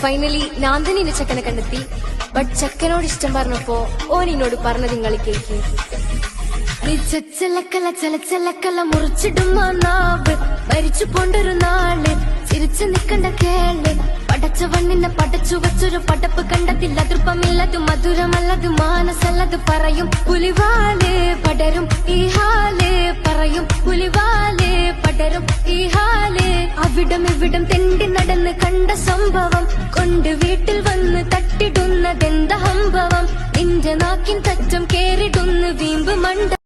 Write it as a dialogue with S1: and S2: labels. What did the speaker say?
S1: Finally ഞാൻ തന്നെ എന്റെ ചെക്കനെ കണ്ടെത്തി. ബട്ട് ചെക്കനോട് ഇഷ്ടം പറഞ്ഞപ്പോ ഓൻ എന്നോട് പറഞ്ഞത് നിങ്ങൾ കേക്ക്. നീ ചെച്ചലക്കല ചലച്ചലക്കല മുറിച്ചിടുമ്പോ നാവ് മരിച്ചു പോണ്ടൊരു നാള് ചിരിച്ചു നിക്കണ്ട കേള്. പടച്ചവണ്ണിനെ പടച്ചു വച്ചൊരു പടപ്പ് കണ്ടതില്ല. തൃപ്പമില്ലത് മധുരമല്ലത് മാനസല്ലത് പറയും പുലിവാല് പടരും ഈ ഹാല്. പറയും പുലിവാല് പടരും ഈ ഹാല്. അവിടം ഇവിടം തെണ്ടി നടന്ന് കണ്ട സംഭവം കൊണ്ട് വീട്ടിൽ വന്ന് തട്ടിടുന്നതെന്ത സംഭവം. നിന്റെ നാക്കിൻ തറ്റം കേറിടുന്ന് വീമ്പ് മണ്ട.